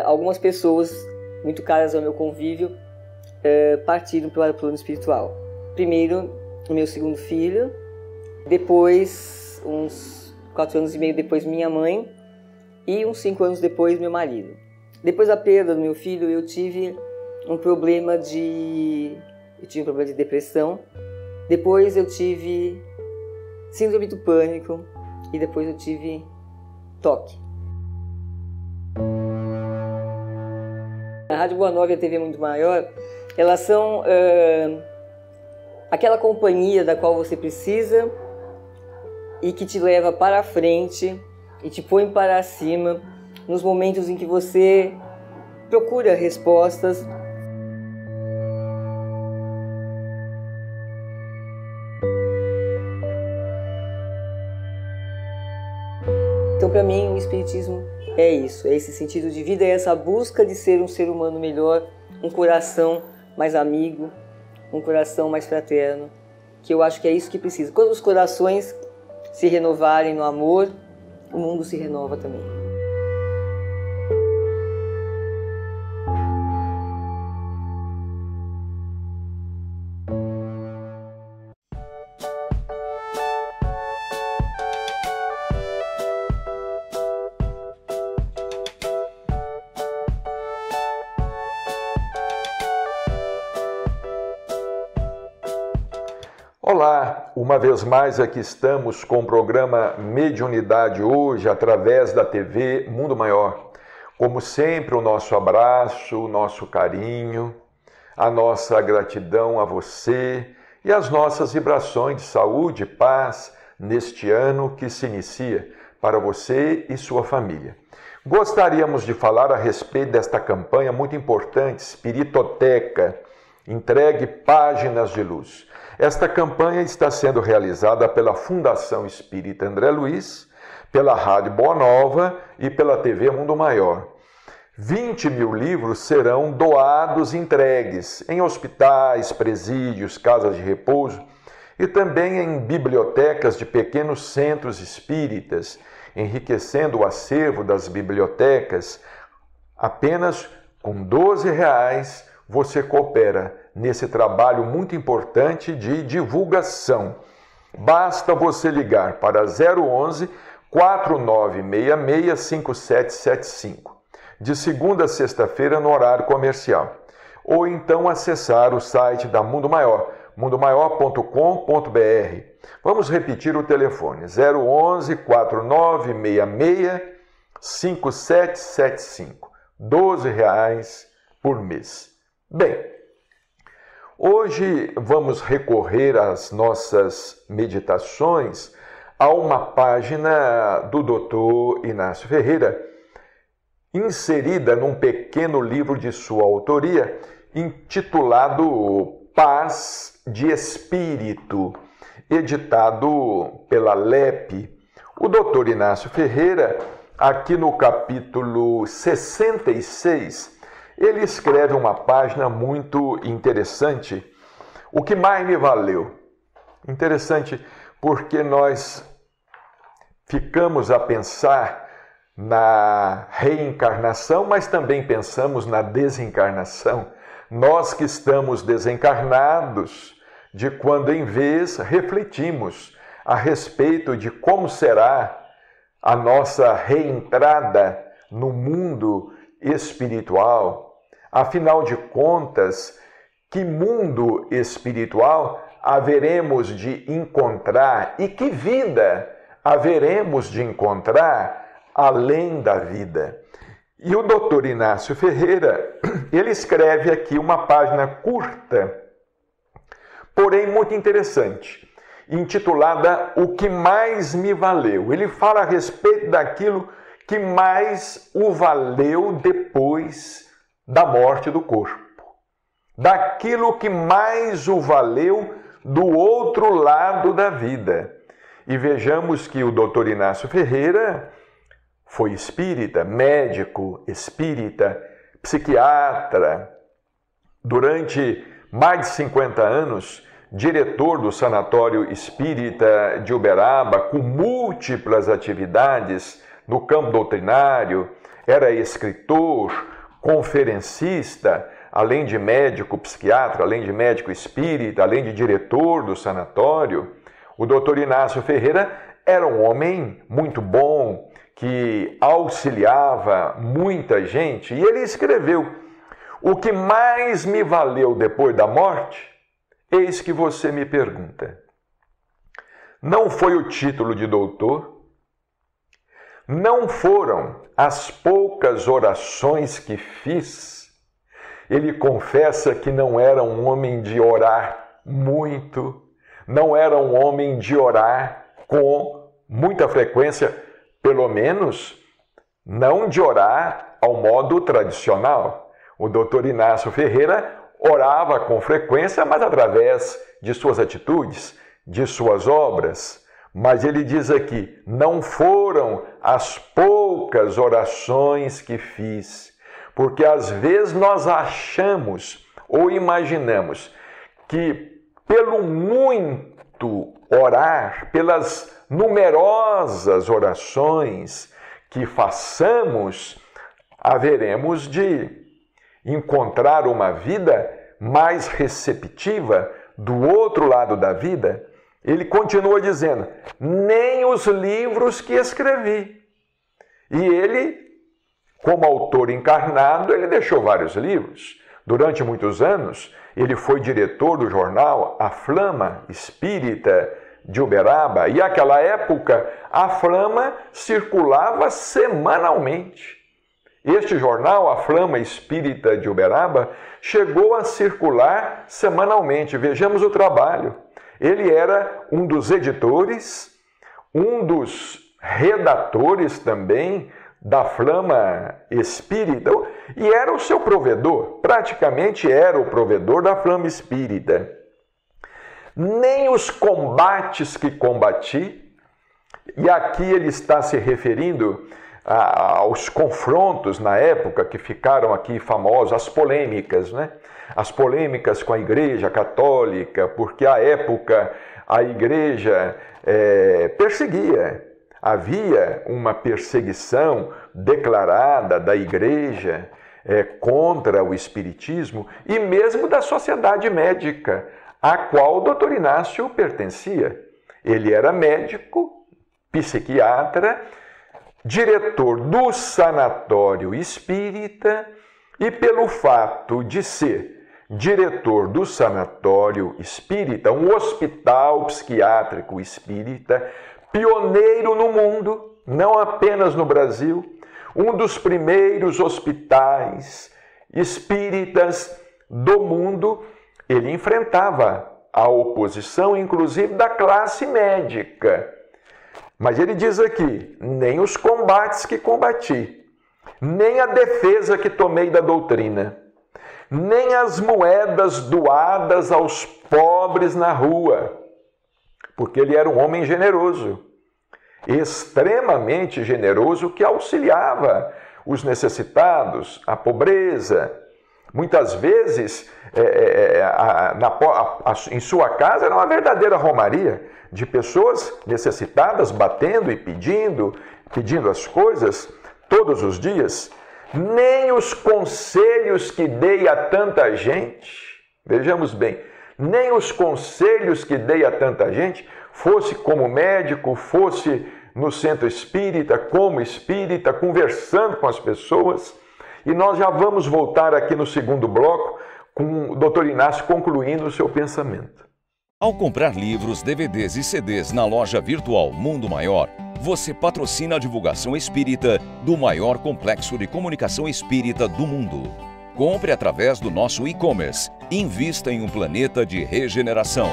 Algumas pessoas muito caras ao meu convívio partiram para o plano espiritual. Primeiro, o meu segundo filho, depois, uns 4 anos e meio depois, minha mãe, e uns 5 anos depois, meu marido. Depois da perda do meu filho, eu tive um problema de depressão. Depois eu tive síndrome do pânico e depois eu tive toque. A Rádio Boa Nova e a TV Mundo Maior, elas são aquela companhia da qual você precisa e que te leva para a frente e te põe para cima nos momentos em que você procura respostas. Então, para mim, o Espiritismo é isso, é esse sentido de vida, é essa busca de ser um ser humano melhor, um coração mais amigo, um coração mais fraterno, que eu acho que é isso que precisa. Quando os corações se renovarem no amor, o mundo se renova também. Olá, uma vez mais aqui estamos com o programa Mediunidade Hoje, através da TV Mundo Maior. Como sempre, o nosso abraço, o nosso carinho, a nossa gratidão a você e as nossas vibrações de saúde e paz neste ano que se inicia para você e sua família. Gostaríamos de falar a respeito desta campanha muito importante, Espiritoteca, entregue páginas de luz. Esta campanha está sendo realizada pela Fundação Espírita André Luiz, pela Rádio Boa Nova e pela TV Mundo Maior. 20 mil livros serão doados e entregues em hospitais, presídios, casas de repouso e também em bibliotecas de pequenos centros espíritas, enriquecendo o acervo das bibliotecas. Apenas com R$12 você coopera nesse trabalho muito importante de divulgação. Basta você ligar para 011 4966 5775, de segunda a sexta-feira no horário comercial. Ou então acessar o site da Mundo Maior, mundomaior.com.br. Vamos repetir o telefone, 011 4966 5775, R$12 por mês. Bem, hoje vamos recorrer às nossas meditações a uma página do Dr. Inácio Ferreira, inserida num pequeno livro de sua autoria, intitulado Paz de Espírito, editado pela LEP. O Dr. Inácio Ferreira, aqui no capítulo 66, ele escreve uma página muito interessante. O que mais me valeu? Interessante porque nós ficamos a pensar na reencarnação, mas também pensamos na desencarnação. Nós que estamos desencarnados, de quando em vez refletimos a respeito de como será a nossa reentrada no mundo espiritual. Afinal de contas, que mundo espiritual haveremos de encontrar e que vida haveremos de encontrar além da vida? E o Dr. Inácio Ferreira, ele escreve aqui uma página curta, porém muito interessante, intitulada O que mais me valeu. Ele fala a respeito daquilo que mais o valeu depois da morte do corpo, daquilo que mais o valeu do outro lado da vida. E vejamos que o Dr. Inácio Ferreira foi espírita, médico espírita, psiquiatra, durante mais de 50 anos, diretor do Sanatório Espírita de Uberaba, com múltiplas atividades no campo doutrinário, era escritor, conferencista, além de médico psiquiatra, além de médico espírita, além de diretor do sanatório. O Dr. Inácio Ferreira era um homem muito bom, que auxiliava muita gente, e ele escreveu: o que mais me valeu depois da morte, eis que você me pergunta. Não foi o título de doutor, não foram as poucas orações que fiz. Ele confessa que não era um homem de orar muito, não era um homem de orar com muita frequência, pelo menos não de orar ao modo tradicional. O Dr. Inácio Ferreira orava com frequência, mas através de suas atitudes, de suas obras. Mas ele diz aqui: não foram as poucas orações que fiz, porque às vezes nós achamos ou imaginamos que pelo muito orar, pelas numerosas orações que façamos, haveremos de encontrar uma vida mais receptiva do outro lado da vida. Ele continua dizendo: nem os livros que escrevi. E ele, como autor encarnado, ele deixou vários livros. Durante muitos anos, ele foi diretor do jornal A Flama Espírita de Uberaba, e naquela época a Flama circulava semanalmente. Este jornal, A Flama Espírita de Uberaba, chegou a circular semanalmente. Vejamos o trabalho. Ele era um dos editores, um dos redatores também da Flama Espírita, e era o seu provedor, praticamente era o provedor da Flama Espírita. Nem os combates que combati, e aqui ele está se referindo aos confrontos na época que ficaram aqui famosos, as polêmicas, né? As polêmicas com a Igreja Católica, porque à época a Igreja perseguia. Havia uma perseguição declarada da Igreja contra o Espiritismo e mesmo da sociedade médica, a qual o Dr. Inácio pertencia. Ele era médico, psiquiatra, diretor do sanatório espírita, e pelo fato de ser diretor do sanatório espírita, um hospital psiquiátrico espírita, pioneiro no mundo, não apenas no Brasil, um dos primeiros hospitais espíritas do mundo, ele enfrentava a oposição, inclusive da classe médica. Mas ele diz aqui: nem os combates que combati, nem a defesa que tomei da doutrina, nem as moedas doadas aos pobres na rua, porque ele era um homem generoso, extremamente generoso, que auxiliava os necessitados, a pobreza. Muitas vezes, em sua casa, era uma verdadeira romaria de pessoas necessitadas, batendo e pedindo as coisas todos os dias. Nem os conselhos que dei a tanta gente, vejamos bem, nem os conselhos que dei a tanta gente, fosse como médico, fosse no centro espírita, como espírita, conversando com as pessoas. E nós já vamos voltar aqui no segundo bloco com o Dr. Inácio concluindo o seu pensamento. Ao comprar livros, DVDs e CDs na loja virtual Mundo Maior, você patrocina a divulgação espírita do maior complexo de comunicação espírita do mundo. Compre através do nosso e-commerce. Invista em um planeta de regeneração.